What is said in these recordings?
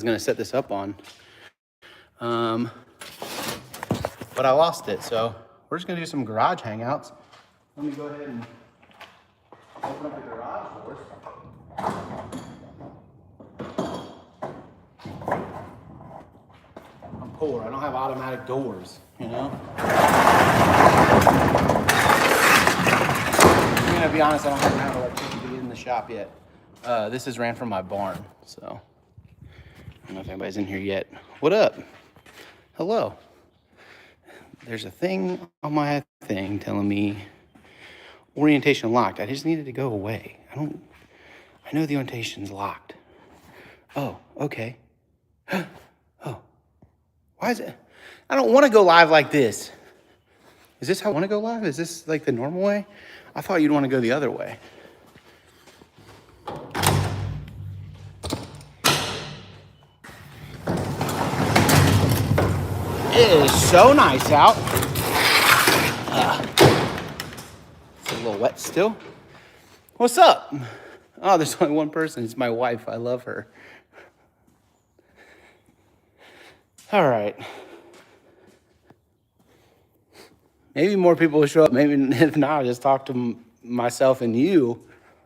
going to set this up on. But I lost it, so we're just going to do some garage hangouts. Let me go ahead and open up the garage doors. I'm poor. I don't have automatic doors, you know? I'm going to be honest, I don't have electricity in the shop yet. This is ran from my barn, so I don't know if anybody's in here yet. What up? Hello. There's a thing on my thing telling me orientation locked. I just needed to go away. I know the orientation's locked. Oh, okay. Oh, why is it? I don't want to go live like this. Is this how I want to go live? Is this like the normal way? I thought you'd want to go the other way. It is so nice out. It's a little wet still. What's up? Oh, there's only one person. It's my wife. I love her. All right. Maybe more people will show up. Maybe if not, I'll just talk to myself and you,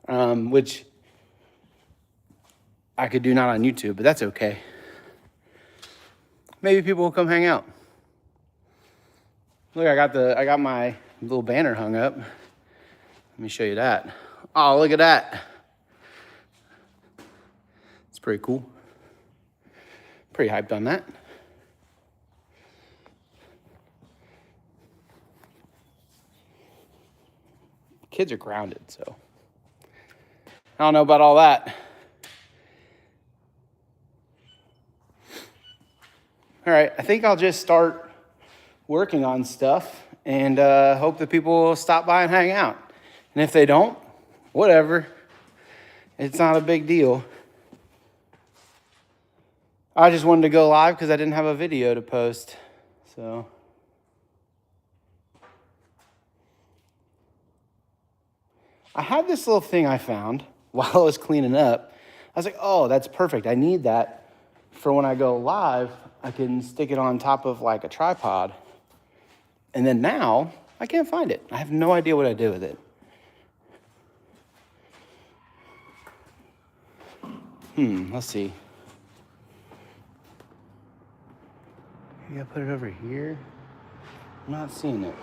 which I could do not on YouTube, but that's okay. Maybe people will come hang out. Look, I got my little banner hung up. Let me show you that. Oh, look at that. It's pretty cool. Pretty hyped on that. Kids are grounded, so I don't know about all that. All right, I think I'll just start working on stuff and hope that people will stop by and hang out. And if they don't, whatever. It's not a big deal. I just wanted to go live because I didn't have a video to post. So I had this little thing I found while I was cleaning up. I was like, oh, that's perfect. I need that for when I go live. I can stick it on top of like a tripod. And then now I can't find it. I have no idea what I did with it. Let's see. Maybe I put it over here. I'm not seeing it.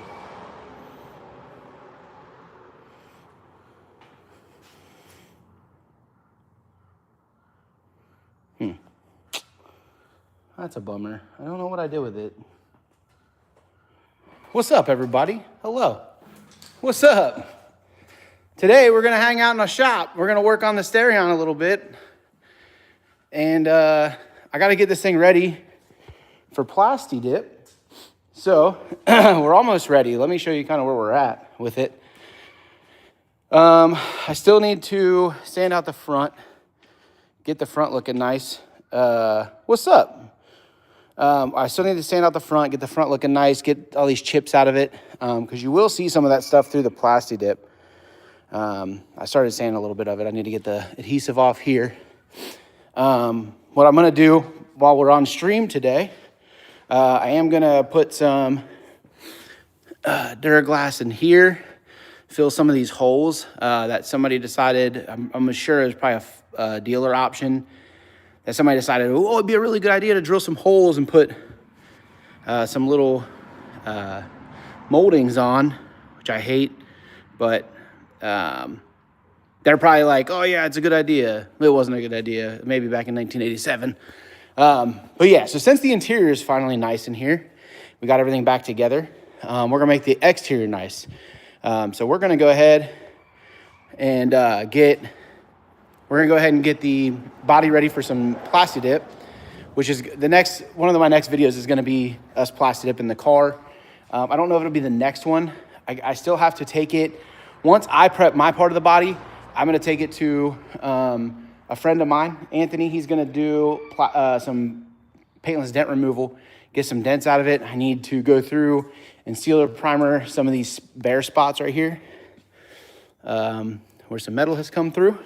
That's a bummer. I don't know what I did with it. What's up, everybody? Hello. What's up? Today, we're going to hang out in a shop. We're going to work on the Stereon a little bit. And I got to get this thing ready for Plasti Dip. So, we're almost ready. Let me show you kind of where we're at with it. I still need to sand out the front. Get the front looking nice. What's up? I still need to sand out the front, get the front looking nice, get all these chips out of it, because you will see some of that stuff through the Plasti Dip. I started sanding a little bit of it. I need to get the adhesive off here. What I'm going to do while we're on stream today, I am going to put some Duraglass in here, fill some of these holes that somebody decided, I'm sure it was probably a dealer option, that somebody decided, oh, it'd be a really good idea to drill some holes and put some little moldings on, which I hate, but they're probably like, oh yeah, it's a good idea. It wasn't a good idea, maybe back in 1987. But yeah, so since the interior is finally nice in here, we got everything back together, we're gonna make the exterior nice. So we're gonna go ahead and we're gonna go ahead and get the body ready for some Plasti Dip, which is one of my next videos is gonna be us Plasti Dip in the car. I don't know if it'll be the next one. I still have to take it. Once I prep my part of the body, I'm gonna take it to a friend of mine, Anthony. He's gonna do some paintless dent removal, get some dents out of it. I need to go through and seal or primer some of these bare spots right here, where some metal has come through.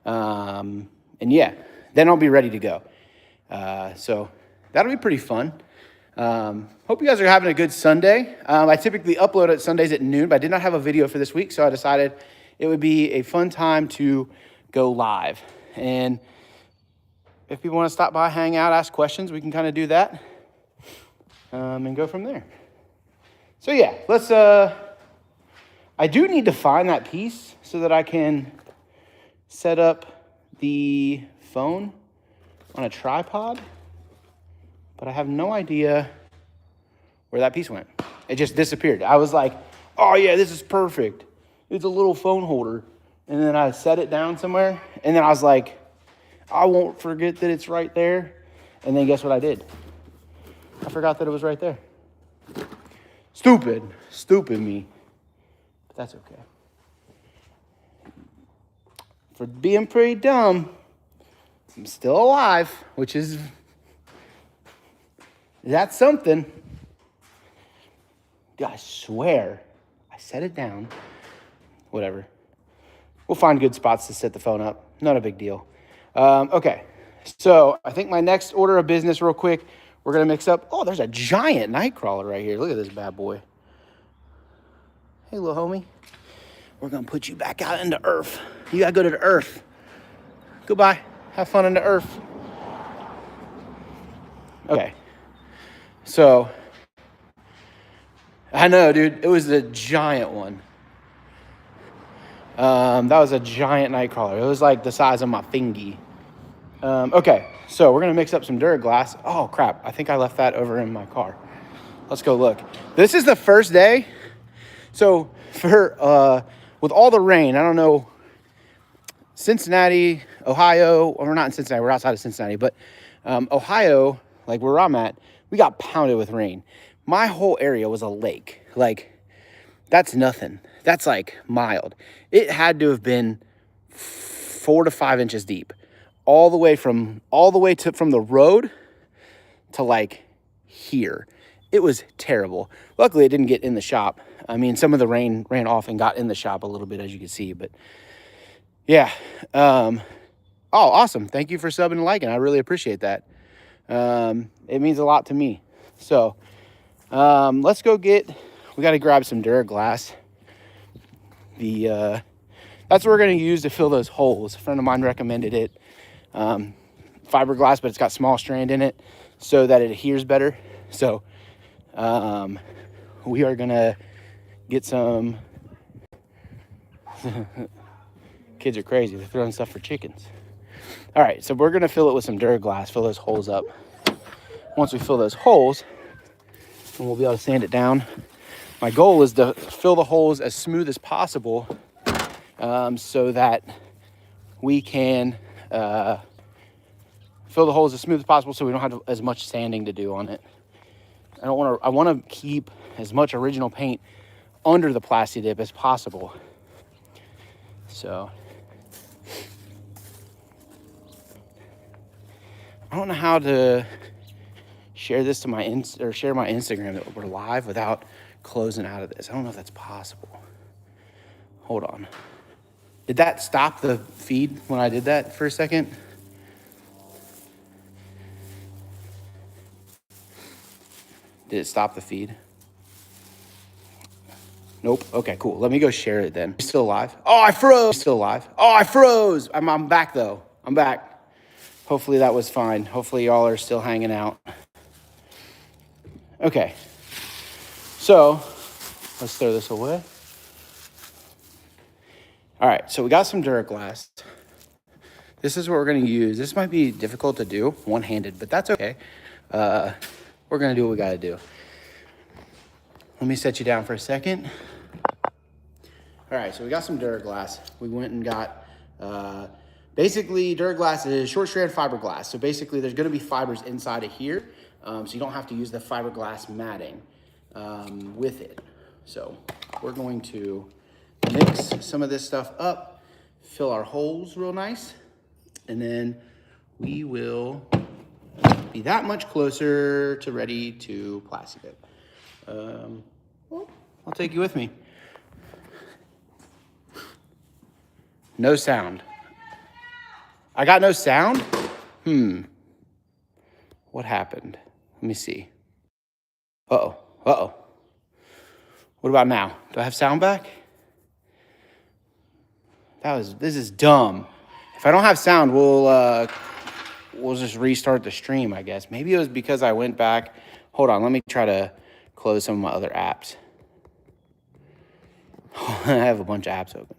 And yeah, then I'll be ready to go. So that'll be pretty fun. Hope you guys are having a good Sunday. I typically upload it Sundays at noon, but I did not have a video for this week, so I decided it would be a fun time to go live. And if people want to stop by, hang out, ask questions, we can kind of do that and go from there. So yeah, let's, I do need to find that piece so that I can set up the phone on a tripod, but I have no idea where that piece went. It just disappeared. I was like, oh yeah, this is perfect. It's a little phone holder. And then I set it down somewhere, and then I was like, I won't forget that it's right there. And then guess what I did? I forgot that it was right there. Stupid me. But that's okay. For being pretty dumb, I'm still alive, which is, that's something. I swear, I set it down. Whatever. We'll find good spots to set the phone up. Not a big deal. Okay, so I think my next order of business real quick, we're going to mix up. Oh, there's a giant nightcrawler right here. Look at this bad boy. Hey, little homie. We're going to put you back out into earth. You got to go to the earth. Goodbye. Have fun in the earth. Okay. So, I know, dude. It was a giant one. That was a giant nightcrawler. It was like the size of my fingy. Okay, so we're going to mix up some Duraglass. Oh, crap. I think I left that over in my car. Let's go look. This is the first day. So, with all the rain, I don't know, Cincinnati, Ohio, well, we're not in Cincinnati. We're outside of Cincinnati. But Ohio, like where I'm at, we got pounded with rain. My whole area was a lake. Like, that's nothing. That's like mild. It had to have been 4 to 5 inches deep, all the way from the road to like here. It was terrible. Luckily, it didn't get in the shop. I mean, some of the rain ran off and got in the shop a little bit, as you can see. But yeah. Oh, awesome. Thank you for subbing and liking. I really appreciate that. It means a lot to me. So let's go get. We got to grab some Duraglass. That's what we're going to use to fill those holes. A friend of mine recommended it. Fiberglass, but it's got small strand in it so that it adheres better. So we are going to get some. Kids are crazy. They're throwing stuff for chickens. All right, so we're going to fill it with some Duraglass, fill those holes up. Once we fill those holes, then we'll be able to sand it down. My goal is to fill the holes as smooth as possible so that we can fill the holes as smooth as possible so we don't have as much sanding to do on it. I want to keep as much original paint under the Plasti Dip as possible. So I don't know how to share this to share my Instagram that we're live without closing out of this. I don't know if that's possible. Hold on. Did that stop the feed when I did that for a second? Did it stop the feed? Nope. Okay, cool. Let me go share it then. Still alive? Oh, I froze. Still alive? Oh, I froze. I'm back though. I'm back. Hopefully that was fine. Hopefully y'all are still hanging out. Okay. So let's throw this away. All right, so we got some Duraglass. This is what we're going to use. This might be difficult to do one-handed, but that's okay. We're going to do what we got to do. Let me set you down for a second. All right, so we got some Duraglass. We went and got, basically Duraglass is short strand fiberglass. So basically there's going to be fibers inside of here. So you don't have to use the fiberglass matting with it. So we're going to mix some of this stuff up, fill our holes real nice, and then we will be that much closer to ready to Plasti Dip. Well, I'll take you with me. No sound. I got no sound? What happened? Let me see. Uh-oh. Uh-oh. What about now? Do I have sound back? This is dumb. If I don't have sound, we'll just restart the stream, I guess. Maybe it was because I went back. Hold on, let me try to close some of my other apps. I have a bunch of apps open.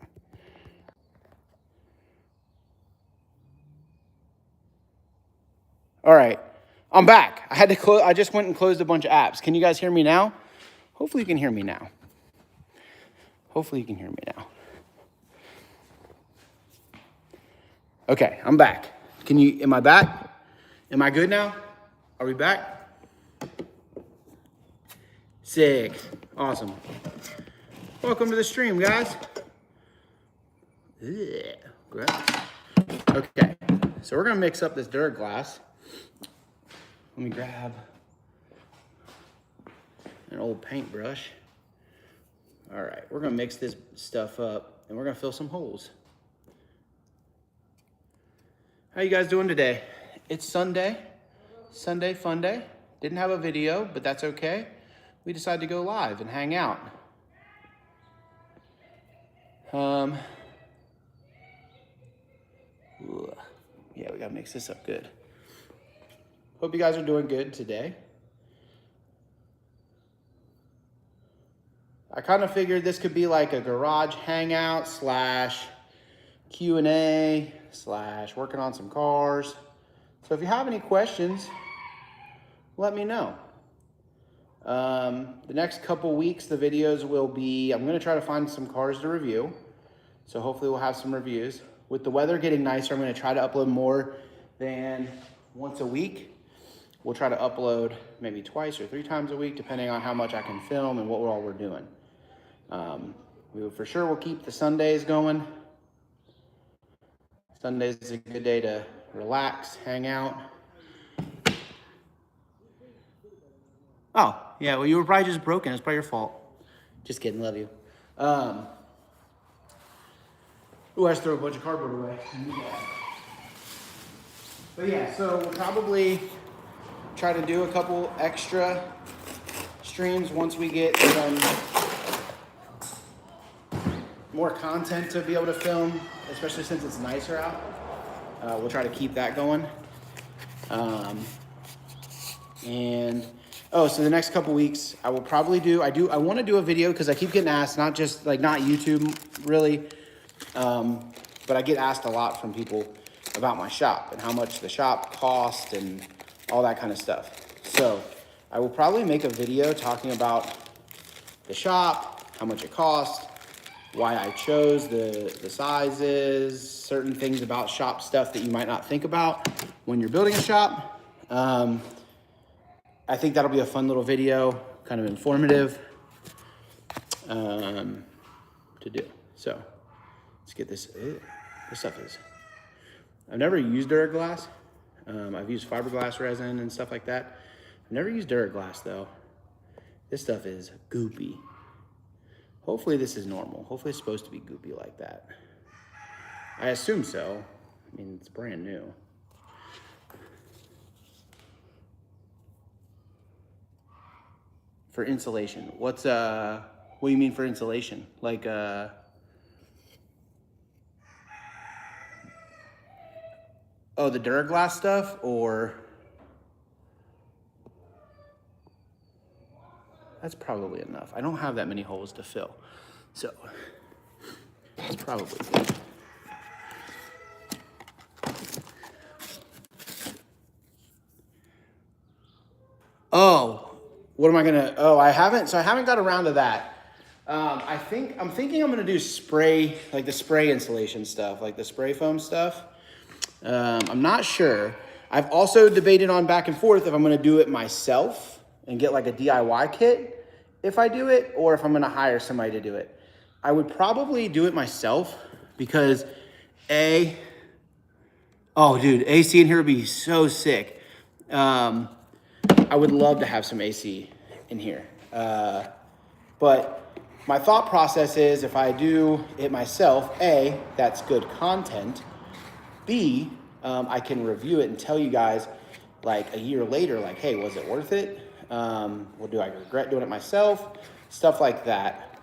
All right, I'm back. I just went and closed a bunch of apps. Can you guys hear me now? Hopefully you can hear me now. Okay, I'm back. Am I back? Am I good now? Are we back? Sick. Awesome. Welcome to the stream, guys. Ugh, gross. Okay, so we're gonna mix up this Duraglass. Let me grab an old paintbrush. All right, we're gonna mix this stuff up and we're gonna fill some holes. How you guys doing today? It's Sunday fun day. Didn't have a video, but that's okay. We decided to go live and hang out. Yeah, we gotta mix this up good. Hope you guys are doing good today. I kind of figured this could be like a garage hangout / Q&A / working on some cars. So if you have any questions, let me know. The next couple weeks, the videos will be, I'm gonna try to find some cars to review. So hopefully we'll have some reviews. With the weather getting nicer, I'm gonna try to upload more than once a week. We'll try to upload maybe twice or 3 times a week, depending on how much I can film and what all we're doing. For sure we'll keep the Sundays going. Sundays is a good day to relax, hang out. Oh, yeah, well, you were probably just broken. It's probably your fault. Just kidding, love you. Ooh, I just threw a bunch of cardboard away. But yeah, so we'll probably try to do a couple extra streams once we get some more content to be able to film, especially since it's nicer out. We'll try to keep that going. So the next couple weeks, I will probably I want to do a video because I keep getting asked, not YouTube really, but I get asked a lot from people about my shop and how much the shop costs and all that kind of stuff. So I will probably make a video talking about the shop, how much it costs, why I chose the sizes, certain things about shop stuff that you might not think about when you're building a shop. I think that'll be a fun little video, kind of informative to do. So let's get this. This stuff is, I've never used Duraglass. I've used fiberglass resin and stuff like that. I've never used Duraglass though. This stuff is goopy. Hopefully this is normal. Hopefully it's supposed to be goopy like that. I assume so. I mean, it's brand new. For insulation, what do you mean for insulation? Like, oh, the Duraglass stuff, or? That's probably enough. I don't have that many holes to fill, so that's probably good. Oh. What am I gonna, I haven't got around to that. I'm thinking I'm gonna do spray, like the spray insulation stuff, like the spray foam stuff. I'm not sure. I've also debated on back and forth if I'm gonna do it myself and get like a DIY kit if I do it, or if I'm gonna hire somebody to do it. I would probably do it myself because AC in here would be so sick. I would love to have some AC in here. But my thought process is if I do it myself, A, that's good content. B, I can review it and tell you guys like a year later, like, hey, was it worth it? Well, do I regret doing it myself? Stuff like that.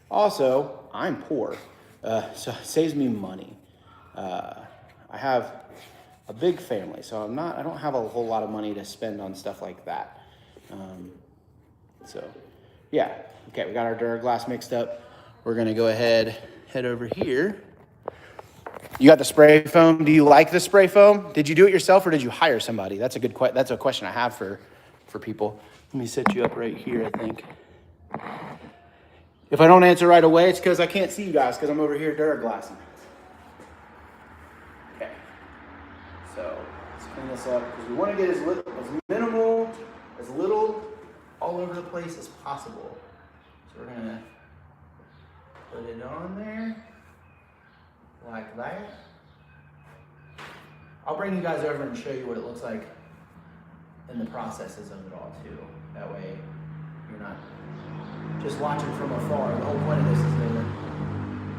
Also, I'm poor, so it saves me money. I have a big family, so I don't have a whole lot of money to spend on stuff like that. So, yeah. Okay, we got our Duraglass mixed up. We're gonna go ahead, head over here. You got the spray foam. Do you like the spray foam? Did you do it yourself or did you hire somebody? That's a question I have for people. Let me set you up right here, I think. If I don't answer right away, it's because I can't see you guys because I'm over here Duraglassing. Okay. So let's clean this up because we want to get as minimal, as little all over the place as possible. So we're gonna put it on there like that. I'll bring you guys over and show you what it looks like in the processes of it all too. That way you're not just watching from afar. The whole point of this is to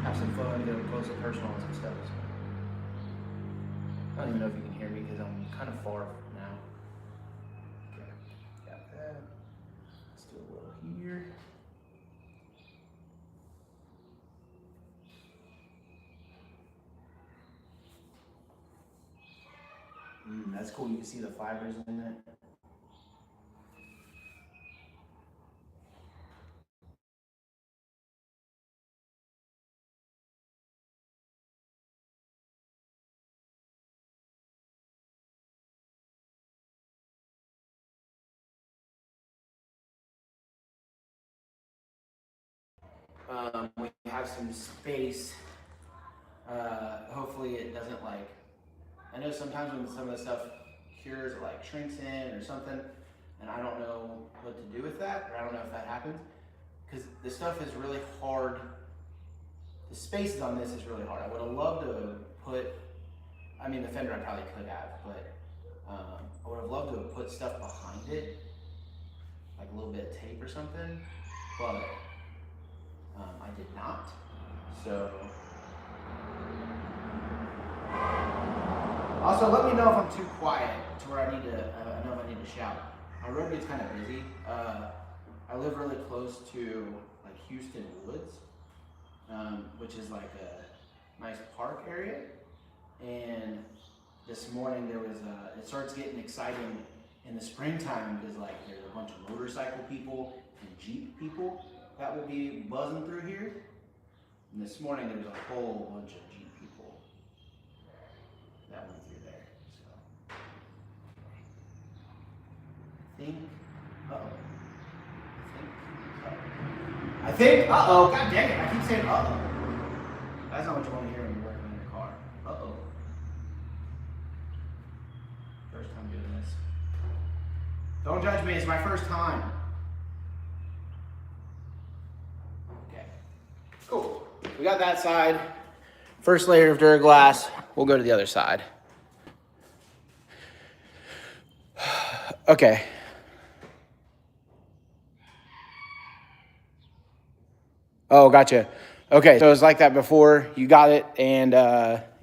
have some fun, get up close and personal and some stuff. So I don't even know if you can hear me because I'm kind of far now. Okay, got that. Let's do a little here. That's cool. You can see the fibers in it. We have some space. Hopefully it doesn't like, I know sometimes when some of the stuff cures, it like shrinks in or something, and I don't know what to do with that, or I don't know if that happens, because the stuff is really hard. The spaces on this is really hard. I would have loved to put, I mean the fender I probably could have, but I would have loved to have put stuff behind it, like a little bit of tape or something, but I did not. So also let me know if I'm too quiet to where I need to, I know if I need to shout. My road gets kind of busy. I live really close to like Houston Woods, which is like a nice park area. And this morning there was it starts getting exciting in the springtime because like there's a bunch of motorcycle people and Jeep people that will be buzzing through here. And this morning there was a whole bunch of Jeep people that went through there. So I think, uh-oh, god dang it, I keep saying uh-oh. That's not what you want to hear when you're working on your car. Uh-oh. First time doing this. Don't judge me, it's my first time. Okay, cool. We got that side. First layer of Duraglass. We'll go to the other side. Okay. Oh, gotcha. Okay, so it's like that before. You got it, and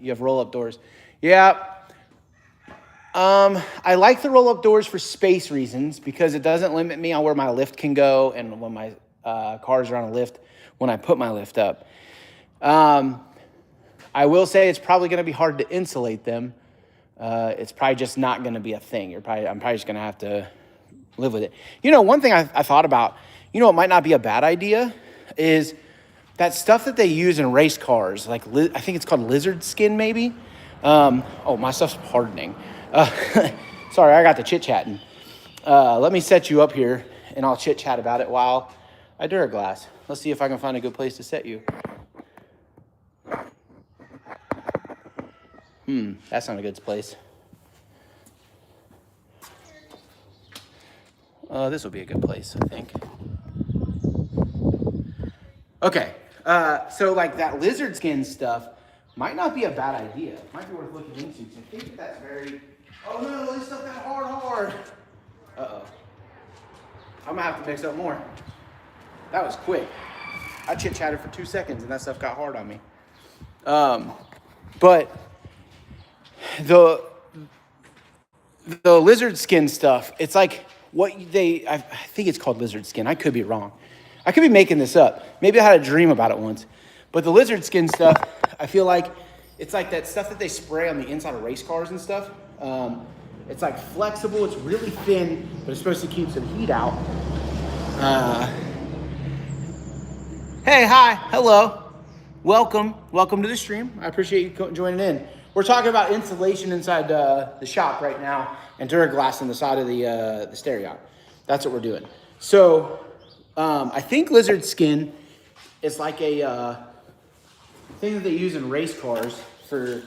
you have roll-up doors. Yeah. I like the roll-up doors for space reasons because it doesn't limit me on where my lift can go and when my cars are on a lift when I put my lift up. I will say it's probably going to be hard to insulate them. It's probably just not going to be a thing. I'm probably just going to have to live with it. You know, one thing I thought about, you know, it might not be a bad idea is that stuff that they use in race cars, like I think it's called lizard skin maybe. Oh, my stuff's hardening. Sorry, I got the chit-chatting. Let me set you up here, and I'll chit-chat about it while I Duraglass. Let's see if I can find a good place to set you. That's not a good place. This will be a good place, I think. Okay, so like that lizard skin stuff might not be a bad idea. It might be worth looking into, because I think that's very, oh no, this stuff got hard. Uh-oh. I'm gonna have to mix up more. That was quick. I chit-chatted for 2 seconds and that stuff got hard on me. But the lizard skin stuff, it's like I think it's called lizard skin. I could be wrong. I could be making this up. Maybe I had a dream about it once. But the lizard skin stuff, I feel like it's like that stuff that they spray on the inside of race cars and stuff. It's like flexible, it's really thin, but it's supposed to keep some heat out. Hey, hi, hello. Welcome to the stream. I appreciate you joining in. We're talking about insulation inside the shop right now and Duraglass on the side of the stereo. That's what we're doing. So I think lizard skin is like a thing that they use in race cars for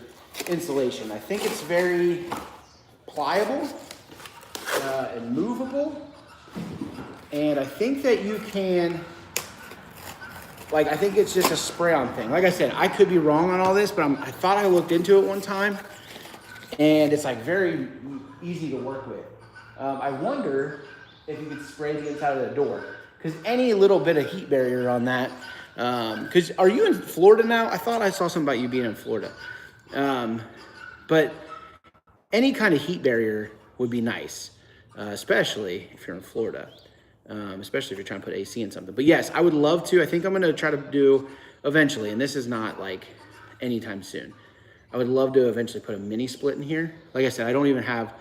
insulation. I think it's very pliable and movable. And I think that you can, I think it's just a spray-on thing. Like I said, I could be wrong on all this, but I thought I looked into it one time, and it's like very easy to work with. I wonder if you could spray the inside of the door, because any little bit of heat barrier on that. Because are you in Florida now? I thought I saw something about you being in Florida. But any kind of heat barrier would be nice, especially if you're in Florida. Especially if you're trying to put AC in something. But yes, I would love to. I think I'm going to try to do eventually, and this is not like anytime soon. I would love to eventually put a mini split in here. Like I said, I don't even have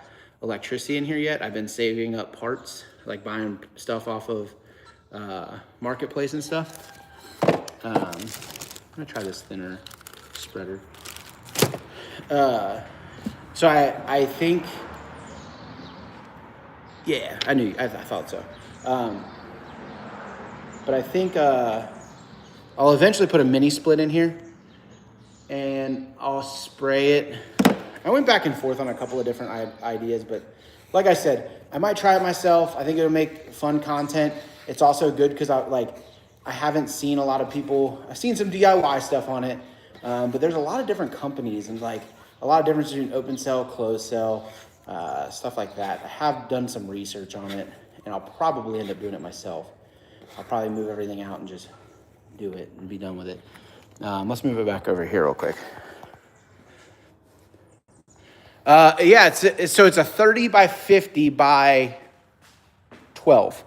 electricity in here yet. I've been saving up parts, like buying stuff off of Marketplace and stuff. I'm going to try this thinner spreader. So I think, yeah, I thought so. But I think I'll eventually put a mini split in here, and I'll spray it. I went back and forth on a couple of different ideas, but like I said, I might try it myself. I think it'll make fun content. It's also good because I haven't seen a lot of people. I've seen some DIY stuff on it, but there's a lot of different companies and a lot of difference between open cell, closed cell, stuff like that. I have done some research on it, and I'll probably end up doing it myself. I'll probably move everything out and just do it and be done with it. Let's move it back over here real quick. Yeah, it's a 30 by 50 by 12.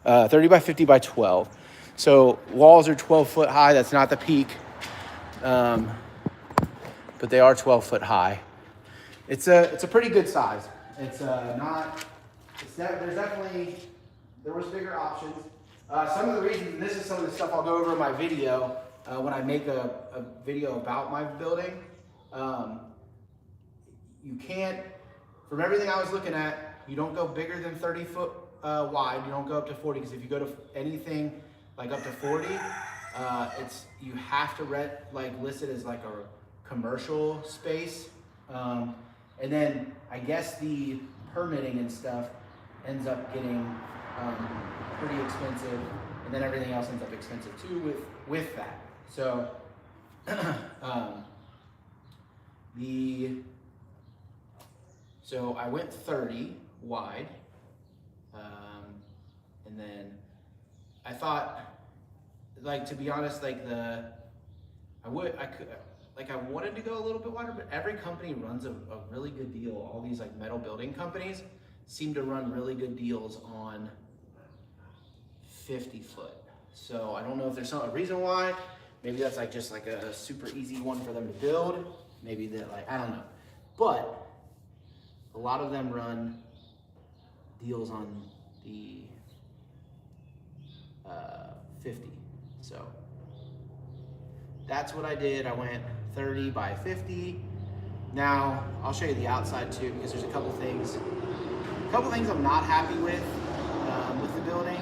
30 by 50 by 12. So walls are 12 foot high. That's not the peak, but they are 12 foot high. It's a pretty good size. There's definitely, there was bigger options. Some of the reasons, and this is some of the stuff I'll go over in my video when I make a video about my building. You can't, from everything I was looking at, you don't go bigger than 30 foot wide. You don't go up to 40, because if you go to anything like up to 40, you have to list it as like a commercial space. And then I guess the permitting and stuff ends up getting pretty expensive, and then everything else ends up expensive too with that. So so I went 30 wide, and then I thought, to be honest, I wanted to go a little bit wider, but every company runs a really good deal. All these metal building companies seem to run really good deals on 50 foot. So I don't know if there's a reason why. Maybe that's just a super easy one for them to build. Maybe that I don't know. But a lot of them run deals on the 50. So that's what I did. I went 30 by 50. Now I'll show you the outside too, because there's a couple things I'm not happy with the building.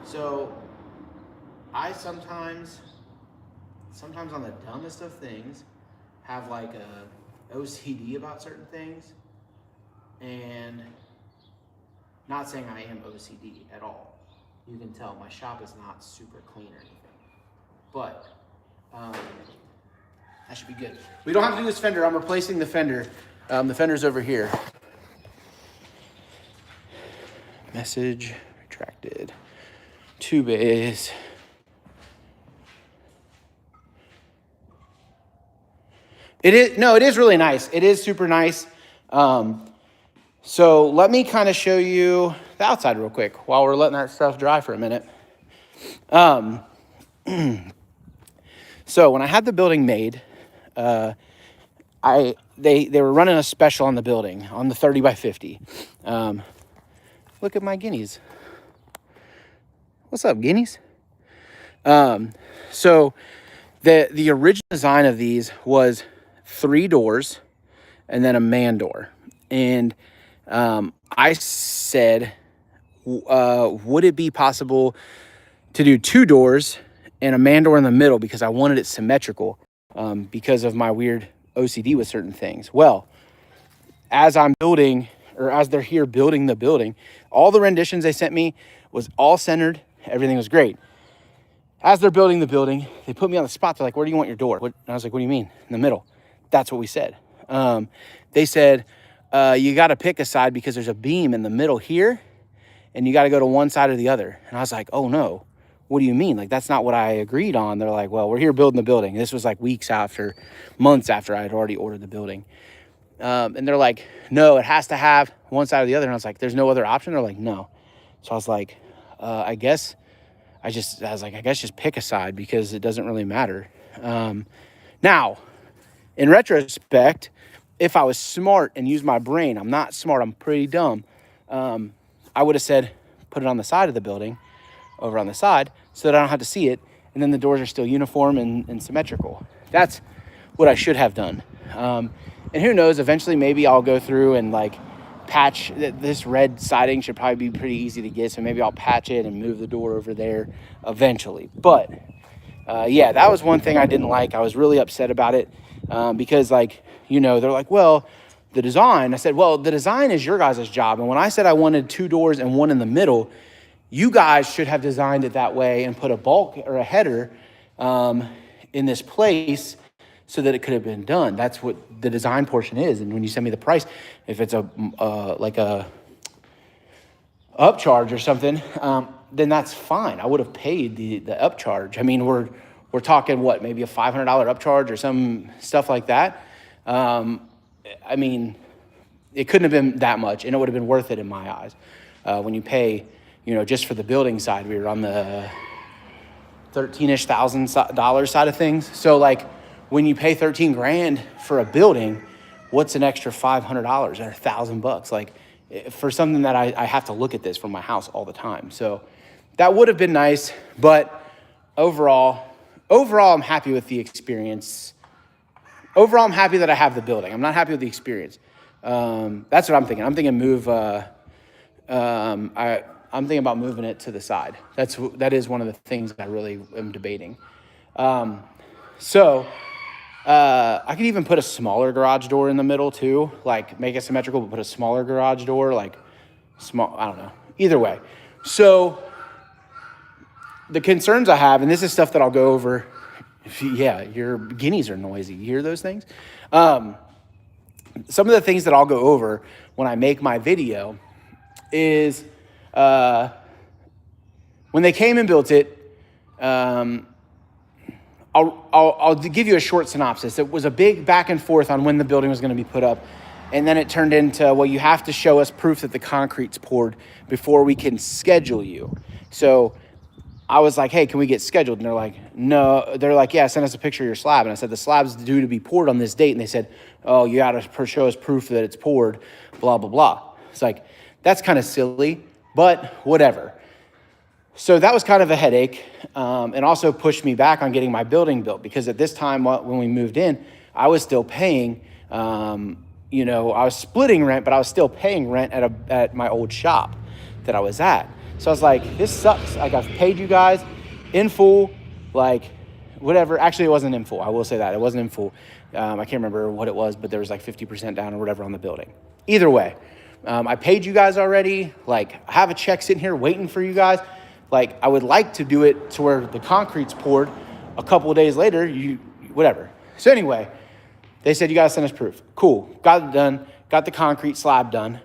So I sometimes on the dumbest of things have a OCD about certain things, and not saying I am OCD at all. You can tell my shop is not super clean or anything, but that should be good. We don't have to do this fender. I'm replacing the fender. The fender's over here. Message retracted. Two bays. It is really nice. It is super nice. So let me kind of show you the outside real quick while we're letting that stuff dry for a minute. So when I had the building made, they were running a special on the building on the 30 by 50. Look at my guineas. What's up, guineas? So the original design of these was 3 doors and then a man door. And I said, would it be possible to do 2 doors and a man door in the middle, because I wanted it symmetrical, because of my weird OCD with certain things. Well, as I'm building, or as they're here building the building, all the renditions they sent me was all centered. Everything was great. As they're building the building, they put me on the spot. They're like, where do you want your door? And I was like, what do you mean? In the middle. That's what we said. They said, you got to pick a side because there's a beam in the middle here and you got to go to one side or the other. And I was like, oh no, what do you mean? Like, that's not what I agreed on. They're like, well, we're here building the building. This was like months after I had already ordered the building. And they're like, no, it has to have one side or the other. And I was like, there's no other option. They're like, no. So I was like, I guess just pick a side because it doesn't really matter. Now, in retrospect, if I was smart and used my brain, I'm not smart, I'm pretty dumb. I would have said, put it on the side of the building, over on the side, so that I don't have to see it. And then the doors are still uniform and symmetrical. That's what I should have done. And who knows, eventually maybe I'll go through and like patch this red siding. Should probably be pretty easy to get. So maybe I'll patch it and move the door over there eventually. But yeah, that was one thing I didn't like. I was really upset about it because, like, you know, they're like, well, the design. I said, well, the design is your guys' job. And when I said I wanted 2 doors and one in the middle, you guys should have designed it that way and put a bulk or a header in this place so that it could have been done. That's what the design portion is. And when you send me the price, if it's like a upcharge or something, then that's fine. I would have paid the upcharge. I mean, we're talking what, maybe a $500 upcharge or some stuff like that. I mean, it couldn't have been that much, and it would have been worth it in my eyes. When you pay, you know, just for the building side, we were on the $13,000-ish side of things. So like, when you pay $13,000 for a building, what's an extra $500 or $1,000? Like, for something that I have to look at this from my house all the time. So that would have been nice, but overall, I'm happy with the experience. Overall, I'm happy that I have the building. I'm not happy with the experience. That's what I'm thinking. I'm thinking I'm thinking about moving it to the side. That is one of the things that I really am debating. So I could even put a smaller garage door in the middle too, like make it symmetrical, but put a smaller garage door, like small, I don't know. Either way. So the concerns I have, and this is stuff that I'll go over. Yeah, your guineas are noisy. You hear those things? Some of the things that I'll go over when I make my video is when they came and built it, I'll give you a short synopsis. It was a big back and forth on when the building was going to be put up. And then it turned into, well, you have to show us proof that the concrete's poured before we can schedule you. So I was like, hey, can we get scheduled? And they're like, no. They're like, yeah, send us a picture of your slab. And I said, the slab's due to be poured on this date. And they said, oh, you got to show us proof that it's poured, blah, blah, blah. It's like, that's kind of silly, but whatever. So that was kind of a headache, and also pushed me back on getting my building built, because at this time when we moved in, I was still paying, you know, I was splitting rent, but I was still paying rent at my old shop that I was at. So I was like, this sucks. Like, I've paid you guys in full, like whatever. Actually, it wasn't in full. I will say that. It wasn't in full. I can't remember what it was, but there was like 50% down or whatever on the building. Either way, I paid you guys already. Like, I have a check sitting here waiting for you guys. Like, I would like to do it to where the concrete's poured a couple of days later, whatever. So anyway, they said, you got to send us proof. Cool. Got it done. Got the concrete slab done.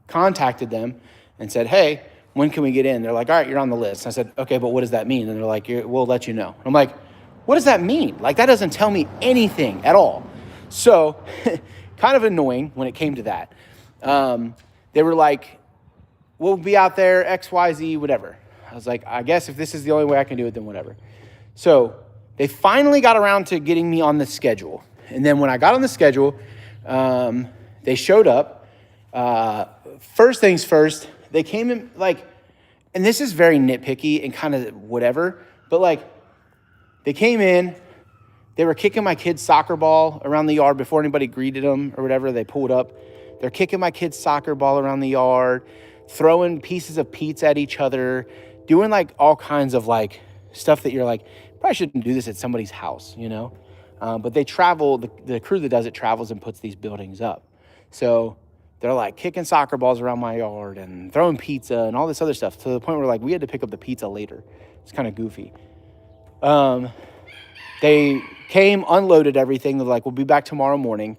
Contacted them and said, hey, when can we get in? They're like, all right, you're on the list. I said, okay, but what does that mean? And they're like, we'll let you know. I'm like, what does that mean? Like, that doesn't tell me anything at all. So kind of annoying when it came to that. they were like, we'll be out there, X, Y, Z, whatever. I was like, I guess if this is the only way I can do it, then whatever. So they finally got around to getting me on the schedule. And then when I got on the schedule, they showed up. First things first, they came in like, and this is very nitpicky and kind of whatever, but like they came in, they were kicking my kid's soccer ball around the yard before anybody greeted them or whatever. They pulled up. They're kicking my kid's soccer ball around the yard, throwing pieces of pizza at each other, doing like all kinds of like stuff that you're like, probably shouldn't do this at somebody's house, you know? But they travel, the crew that does it travels and puts these buildings up. So they're like kicking soccer balls around my yard and throwing pizza and all this other stuff to the point where like we had to pick up the pizza later. It's kind of goofy. They came, unloaded everything. They're like, we'll be back tomorrow morning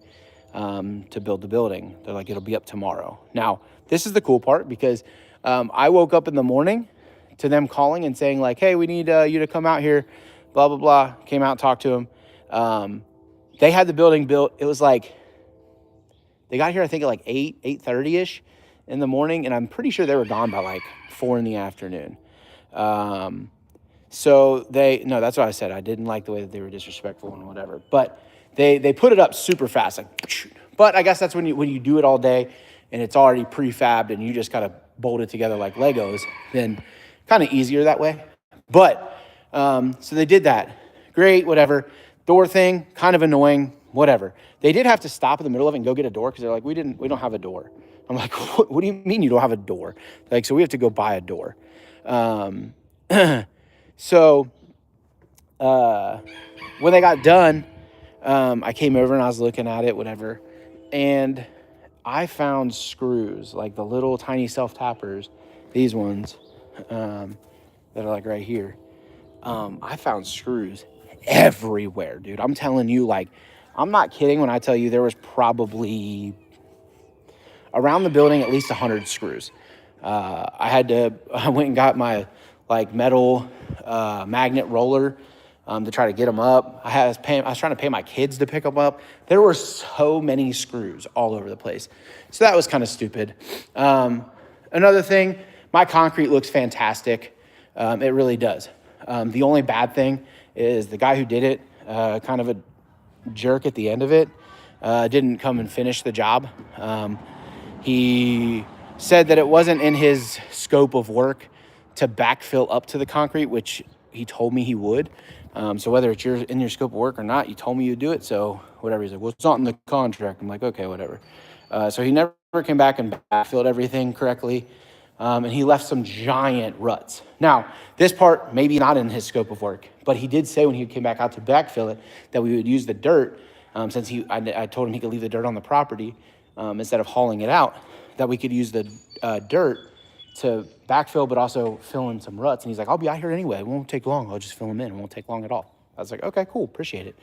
to build the building. They're like, it'll be up tomorrow. Now, this is the cool part because I woke up in the morning to them calling and saying like, hey, we need you to come out here, blah, blah, blah. Came out, talked to them. They had the building built. It was like, they got here, I think at like 8:30ish in the morning. And I'm pretty sure they were gone by like 4 in the afternoon. So no, that's what I said. I didn't like the way that they were disrespectful and whatever, but they put it up super fast. Like, but I guess that's when you do it all day and it's already prefabbed and you just kind of bolt it together like Legos, then kind of easier that way. But, so they did that. Great, whatever. Door thing, kind of annoying, whatever. They did have to stop in the middle of it and go get a door because they're like, we don't have a door. I'm like, what do you mean you don't have a door? Like, so we have to go buy a door. So when they got done, I came over and I was looking at it, whatever, and I found screws, like the little tiny self-tappers, these ones that are like right here. I found screws everywhere, dude. I'm telling you, like, I'm not kidding when I tell you there was probably around the building at least 100 screws. I went and got my like metal magnet roller to try to get them up. I was trying to pay my kids to pick them up. There were so many screws all over the place. So that was kind of stupid. Another thing, my concrete looks fantastic. It really does. The only bad thing is the guy who did it, kind of a jerk at the end of it, didn't come and finish the job. He said that it wasn't in his scope of work to backfill up to the concrete, which he told me he would. So whether it's in your scope of work or not, you told me you'd do it. So whatever. He's like, well, it's not in the contract. I'm like, okay, whatever. So he never came back and backfilled everything correctly. And he left some giant ruts. Now, this part, maybe not in his scope of work, but he did say when he came back out to backfill it that we would use the dirt, since I told him he could leave the dirt on the property instead of hauling it out, that we could use the dirt to backfill, but also fill in some ruts. And he's like, I'll be out here anyway. It won't take long. I'll just fill them in. It won't take long at all. I was like, okay, cool. Appreciate it.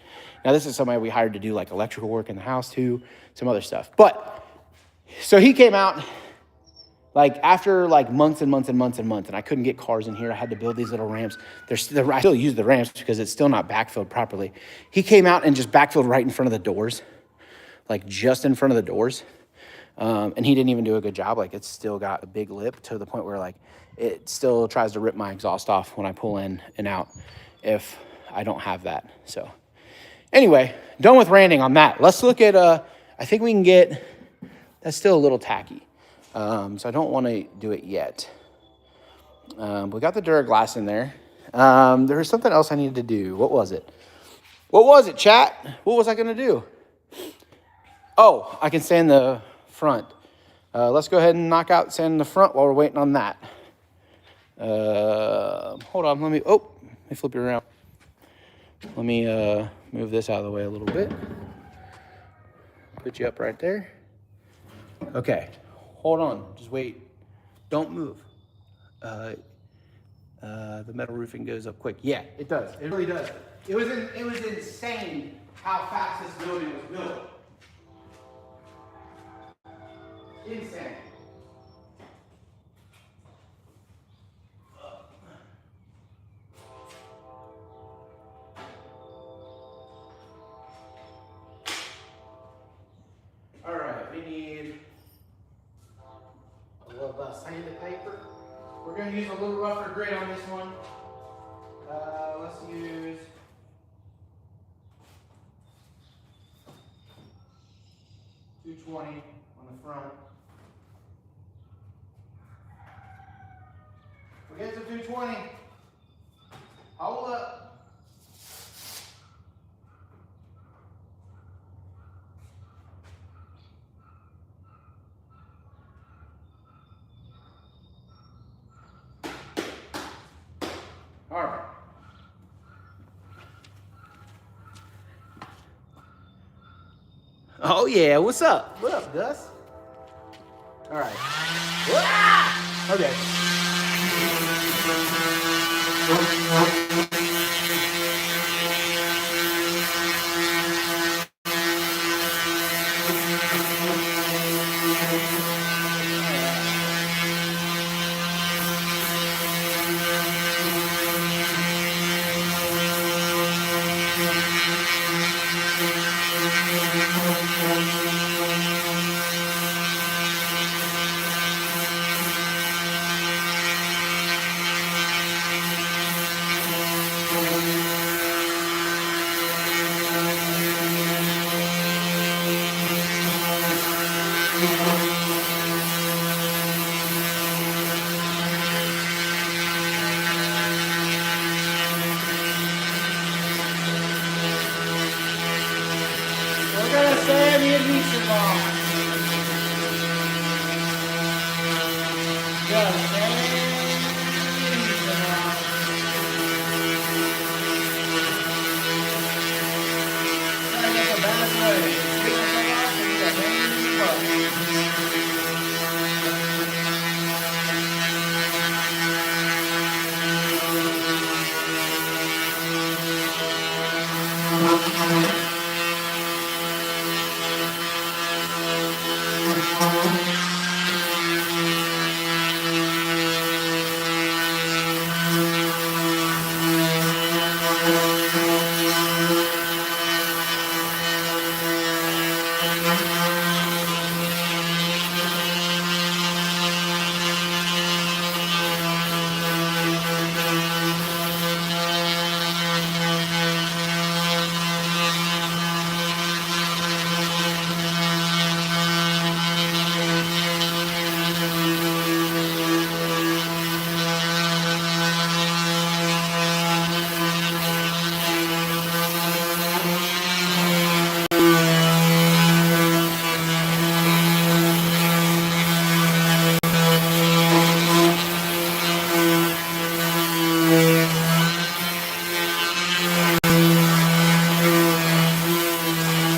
Now, this is somebody we hired to do like electrical work in the house too, some other stuff. But so he came out like after like months and months and months and months, and I couldn't get cars in here. I had to build these little ramps. I still use the ramps because it's still not backfilled properly. He came out and just backfilled right in front of the doors, like just in front of the doors. And he didn't even do a good job. Like, it's still got a big lip to the point where like it still tries to rip my exhaust off when I pull in and out if I don't have that. So anyway, done with ranting on that. Let's look at, I think we can get, that's still a little tacky. So I don't want to do it yet. We got the Duraglass in there. There was something else I needed to do. What was it? What was it, chat? What was I going to do? Oh, I can sand the front. Let's go ahead and knock out sanding the front while we're waiting on that. Hold on, let me flip you around. Let me move this out of the way a little bit. Put you up right there. Okay, hold on, just wait. Don't move. The metal roofing goes up quick. Yeah, it does. It really does. It was insane how fast this building was built. Insane. All right, we need of sandpaper. We're going to use a little rougher grit on this one. Let's use .220 on the front. We get to 220. Hold up. All right. Oh yeah, what's up? What up, Gus? All right. Ah! Okay. We're gonna sand the adhesive off. Just sand the adhesive off. Try to get the best way. Take the thing off and get a hand in the butt.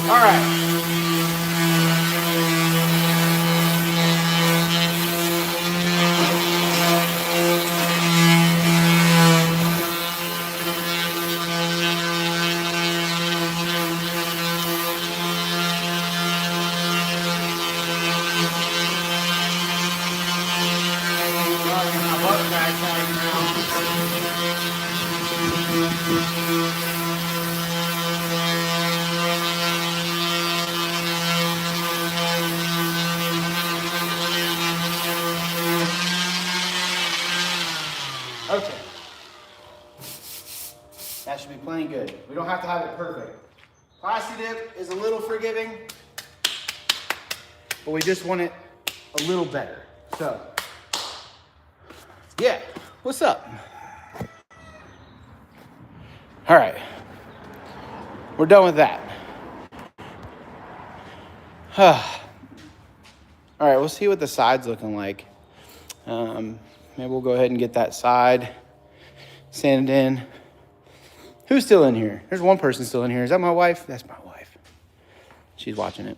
All right. Okay. That should be plenty good. We don't have to have it perfect. Plasti dip is a little forgiving, but we just want it a little better. So, yeah, what's up? All right, we're done with that. All right, we'll see what the side's looking like. Maybe we'll go ahead and get that side sanded in. Who's still in here? There's one person still in here. Is that my wife? That's my wife. She's watching it.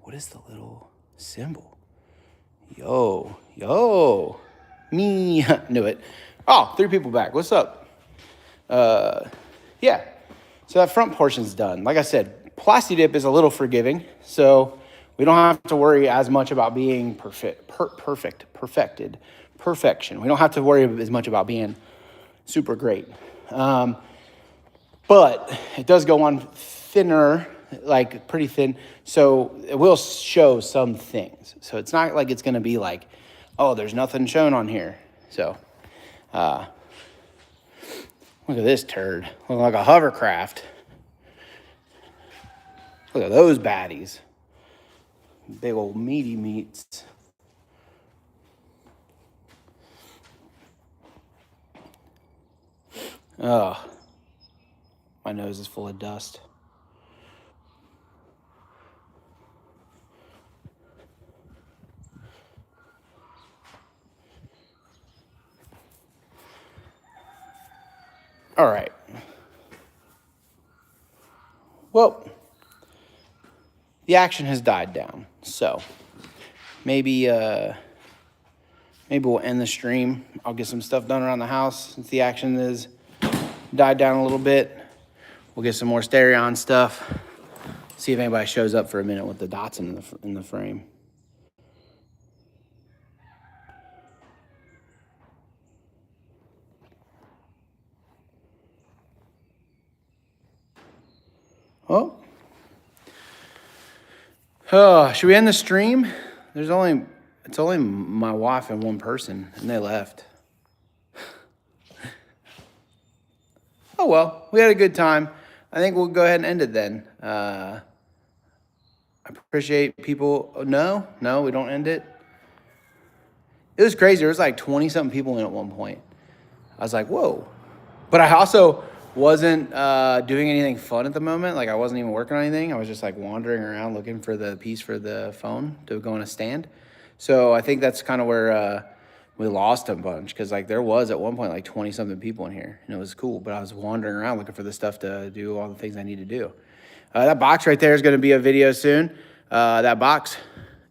What is the little symbol? Yo. Me. Knew it. Oh, 3 people back. What's up? Yeah. So that front portion's done. Like I said, Plasti dip is a little forgiving, so we don't have to worry as much about being perfection. We don't have to worry as much about being super great. But it does go on thinner like pretty thin. So it will show some things. So it's not like it's going to be like, oh, there's nothing shown on here. So look at this turd. Looking like a hovercraft. Look at those baddies. Big old meaty meats. Oh, my nose is full of dust. All right. Well, the action has died down, so maybe we'll end the stream. I'll get some stuff done around the house since the action has died down a little bit. We'll get some more stereo stuff. See if anybody shows up for a minute with the dots in the frame. Oh, should we end the stream? It's only my wife and one person, and they left. Oh well, we had a good time. I think we'll go ahead and end it then. I appreciate people. No, we don't end it. It was crazy. There was like 20-something people in at one point. I was like, whoa. But I also wasn't doing anything fun at the moment. Like I wasn't even working on anything. I was just like wandering around looking for the piece for the phone to go on a stand. So I think that's kind of where we lost a bunch, because like there was at one point like 20-something people in here, and it was cool. But I was wandering around looking for the stuff to do all the things I need to do. That box right there is going to be a video soon. That box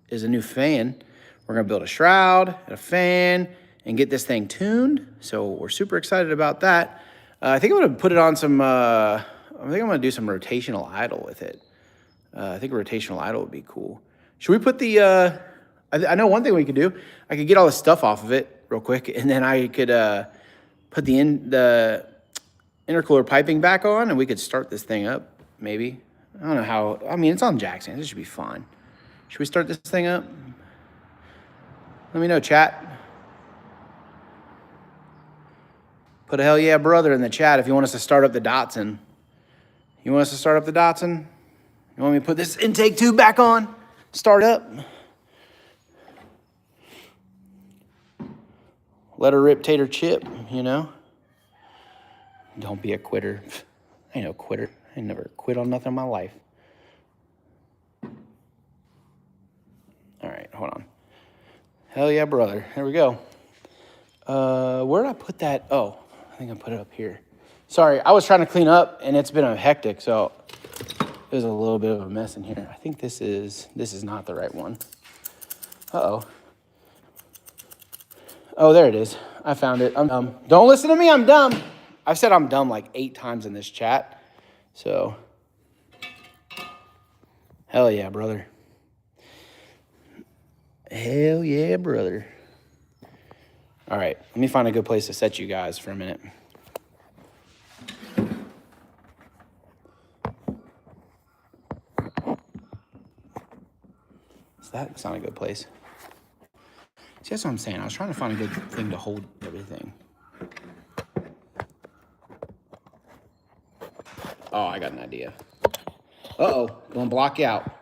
is a new fan. We're going to build a shroud and a fan and get this thing tuned. So we're super excited about that. I think I'm going to put it on some, I think I'm going to do some rotational idle with it. I think a rotational idle would be cool. Should we put the, I know one thing we could do. I could get all the stuff off of it real quick, and then I could put the intercooler piping back on, and we could start this thing up, maybe. I don't know how, I mean, it's on jack stands. It should be fine. Should we start this thing up? Let me know, chat. Put a hell yeah, brother in the chat if you want us to start up the Datsun. You want us to start up the Datsun? You want me to put this intake tube back on? Start up? Let her rip tater chip, you know? Don't be a quitter. I ain't no quitter. I ain't never quit on nothing in my life. All right, hold on. Hell yeah, brother. There we go. Where did I put that? Oh, I think I put it up here. Sorry, I was trying to clean up, and it's been a hectic, so there's a little bit of a mess in here. I think this is not the right one. Uh-oh. Oh, there it is. I found it. I'm dumb. Don't listen to me. I'm dumb. I've said I'm dumb like 8 times in this chat. So, hell yeah, brother. Hell yeah, brother. All right, let me find a good place to set you guys for a minute. So that's not a good place. See, that's what I'm saying. I was trying to find a good thing to hold everything. Oh, I got an idea. Uh-oh, gonna block you out.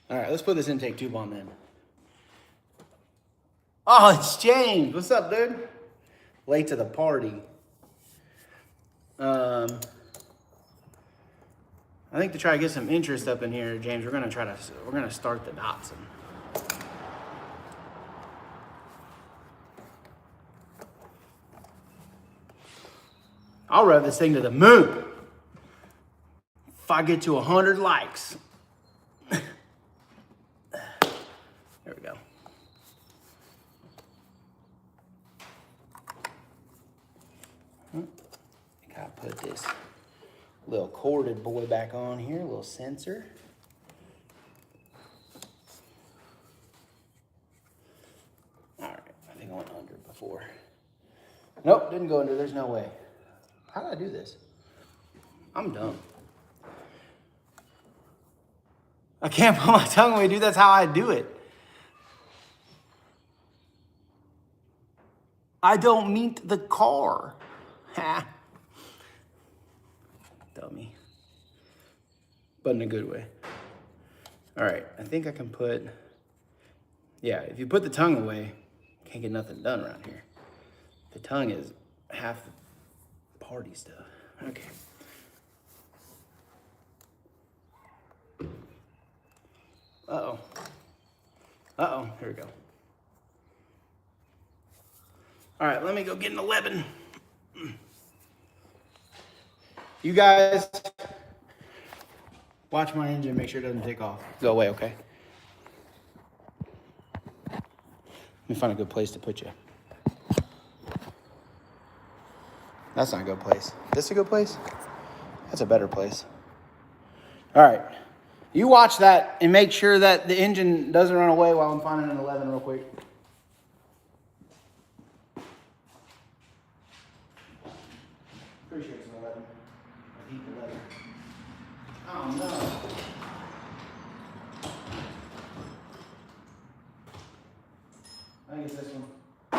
All right, let's put this intake tube on then. Oh, it's James. What's up, dude? Late to the party. I think to try to get some interest up in here, James, we're gonna start the Datsun. I'll rev this thing to the moon. If I get to 100 likes. There we go. Gotta put this little corded boy back on here, a little sensor. All right, I think I went under before. Nope, didn't go under. There's no way. How did I do this? I'm dumb. I can't put my tongue away, dude. That's how I do it. I don't meet the car. Ha. Dummy. But in a good way. All right, I think I can put, yeah, if you put the tongue away, can't get nothing done around here. The tongue is half the party stuff. Okay. Uh-oh. Uh-oh, here we go. All right, let me go get an 11. You guys watch my engine, make sure it doesn't take off. Go away, okay? Let me find a good place to put you. That's not a good place. This a good place? That's a better place. All right. You watch that and make sure that the engine doesn't run away while I'm finding an 11 real quick. Pretty sure it's an 11. A deep 11. Oh no. I think it's this one. I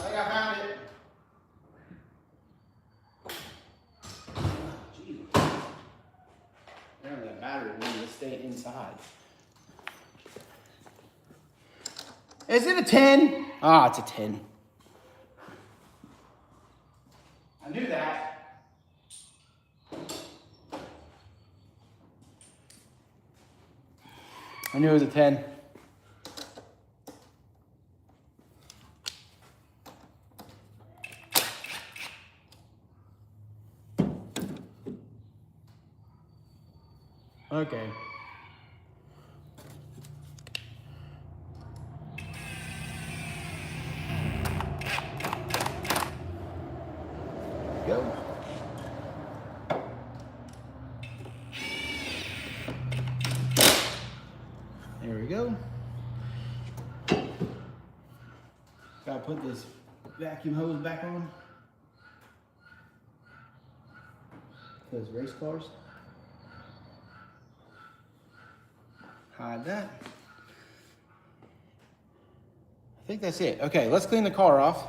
think I found it. Apparently that battery needs to stay inside. Is it a 10? Ah, it's a 10. I knew that. I knew it was a 10. Okay. Go. There we go. Gotta put this vacuum hose back on. Those race cars. Hide that. I think that's it. Okay, let's clean the car off.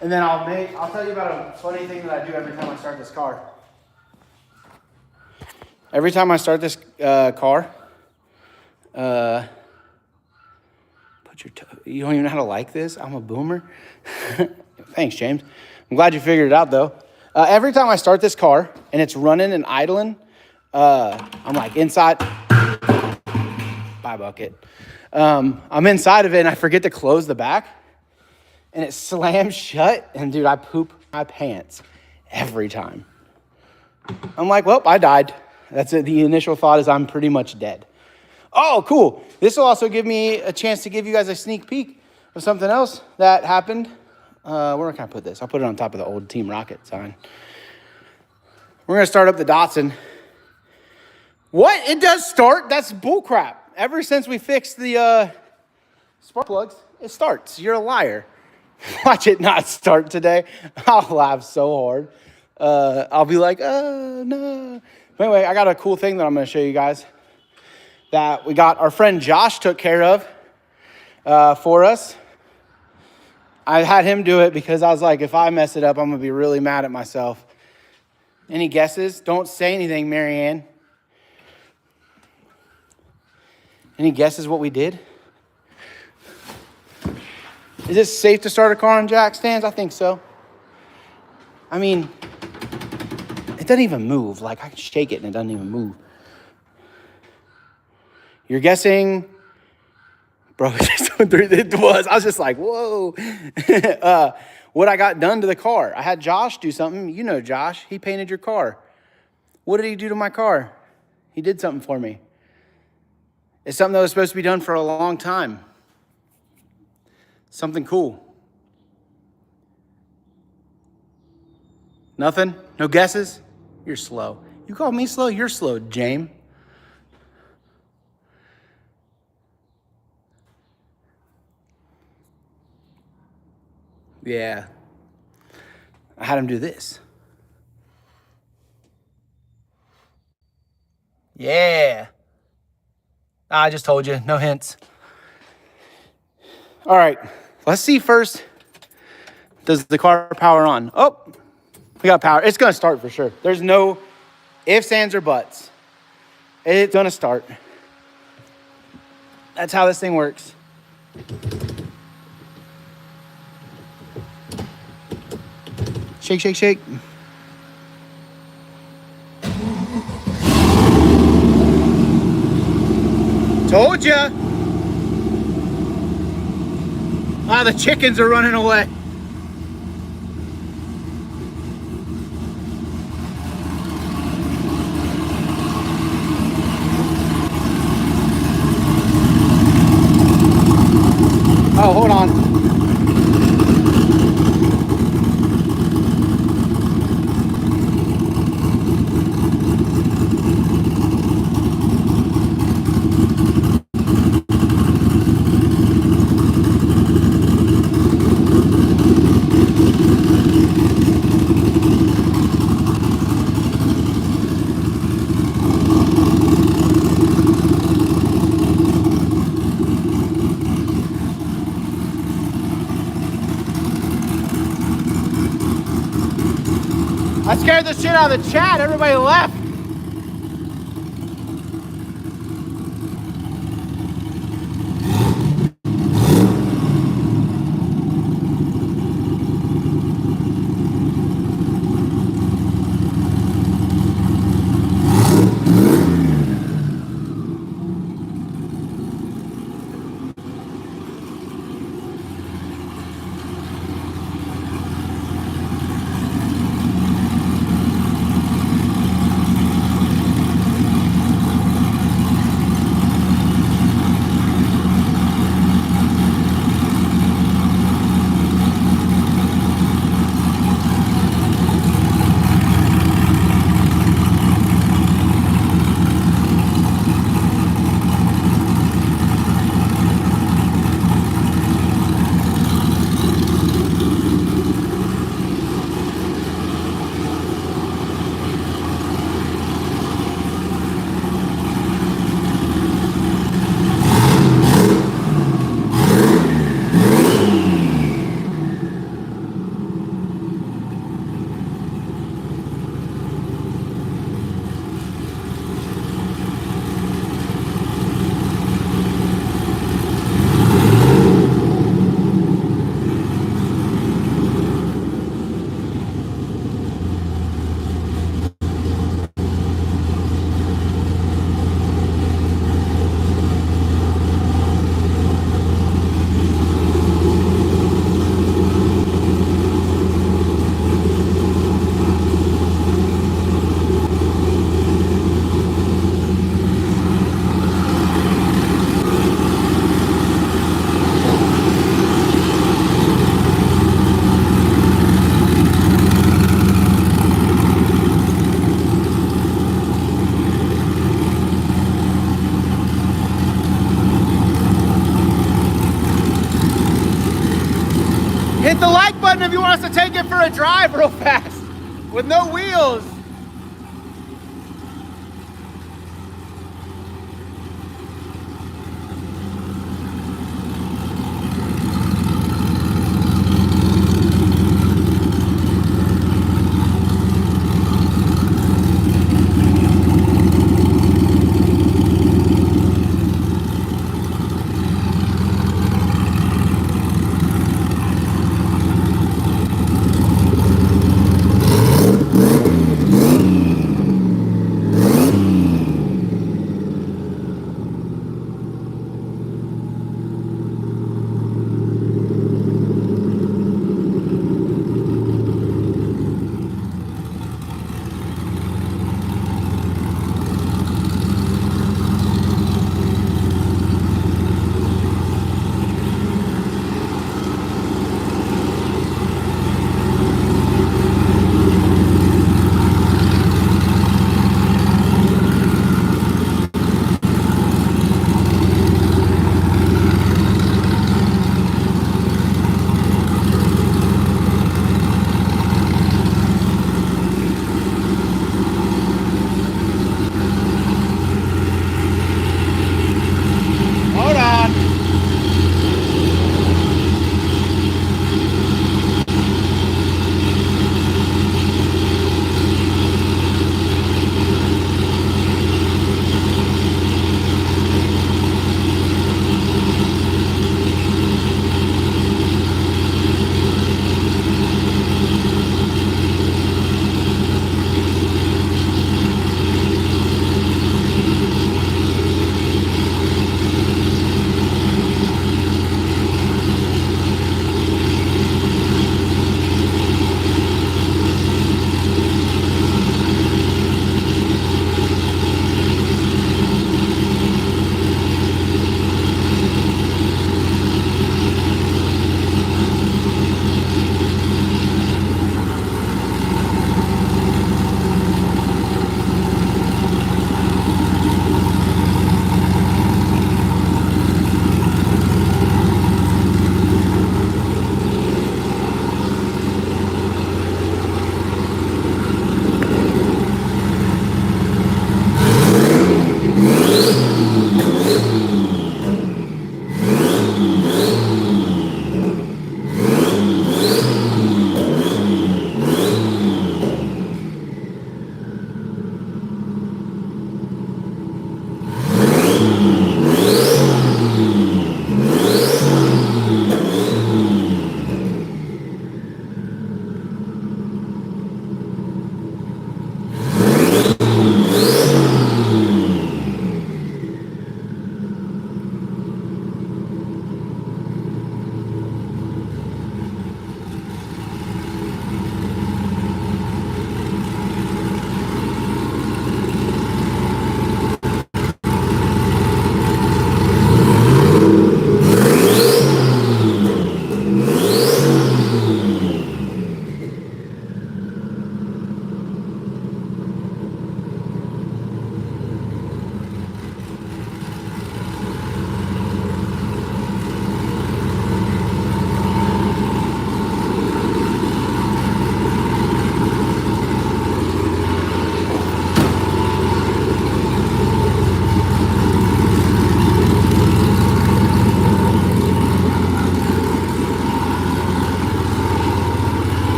And then I'll tell you about a funny thing that I do every time I start this car. Every time I start this car, put your toe. You don't even know how to like this? I'm a boomer. Thanks, James. I'm glad you figured it out, though. Every time I start this car and it's running and idling, I'm like inside. Bye, bucket. I'm inside of it and I forget to close the back. And it slams shut, and dude, I poop my pants every time. I'm like, well, I died. That's it. The initial thought is I'm pretty much dead. Oh, cool. This will also give me a chance to give you guys a sneak peek of something else that happened. Where can I put this? I'll put it on top of the old Team Rocket sign. We're going to start up the Datsun. What? It does start? That's bullcrap. Ever since we fixed the spark plugs, it starts. You're a liar. Watch it not start today. I'll laugh so hard. I'll be like, oh, no. But anyway, I got a cool thing that I'm going to show you guys that we got our friend Josh took care of for us. I had him do it because I was like, if I mess it up, I'm going to be really mad at myself. Any guesses? Don't say anything, Marianne. Any guesses what we did? Is it safe to start a car on jack stands? I think so. I mean, it doesn't even move. Like, I can shake it and it doesn't even move. You're guessing? Bro, it was. I was just like, whoa. What I got done to the car. I had Josh do something. You know Josh. He painted your car. What did he do to my car? He did something for me. It's something that was supposed to be done for a long time. Something cool. Nothing? No guesses? You're slow. You call me slow? You're slow, James. Yeah. I had him do this. Yeah. I just told you, no hints. All right, let's see first. Does the car power on? Oh, we got power. It's gonna start for sure. There's no ifs, ands, or buts. It's gonna start. That's how this thing works. Shake, shake, shake. Told ya. Ah, the chickens are running away. Oh, hold on. I scared the shit out of the chat. Everybody left. Hit the like button if you want us to take it for a drive real fast with no wheels.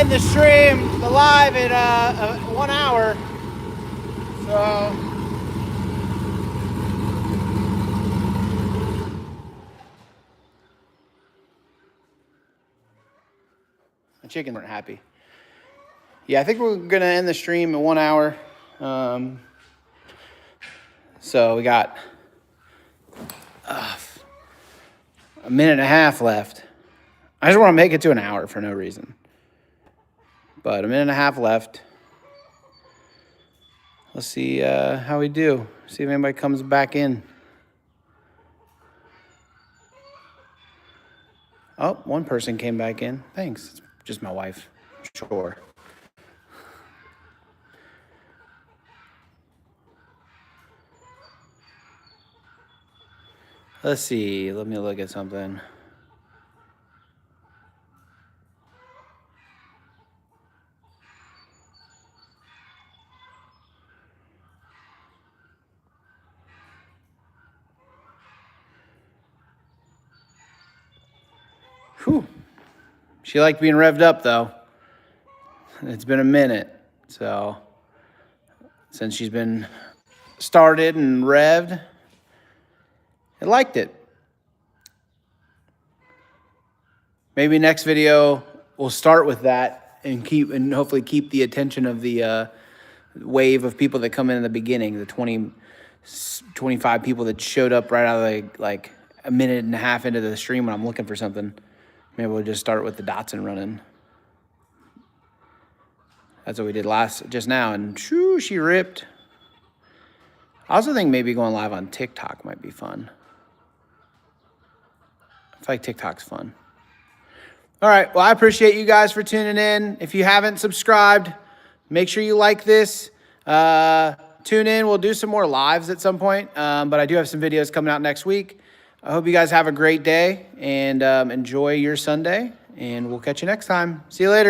end the stream, the live in 1 hour. So the chickens weren't happy. Yeah, I think we're gonna end the stream in 1 hour. So we got a minute and a half left. I just want to make it to an hour for no reason. But a minute and a half left. Let's see how we do. See if anybody comes back in. Oh, one person came back in. Thanks. It's just my wife. Sure. Let's see. Let me look at something. Whew. She liked being revved up, though. It's been a minute. So, since she's been started and revved, I liked it. Maybe next video we'll start with that and hopefully keep the attention of the wave of people that come in the beginning, the 25 people that showed up right out of like a minute and a half into the stream when I'm looking for something. Maybe we'll just start with the Datsun running. That's what we did just now, and shoo, she ripped. I also think maybe going live on TikTok might be fun. I feel like TikTok's fun. All right, well, I appreciate you guys for tuning in. If you haven't subscribed, make sure you like this. Tune in. We'll do some more lives at some point, but I do have some videos coming out next week. I hope you guys have a great day and enjoy your Sunday, and we'll catch you next time. See you later.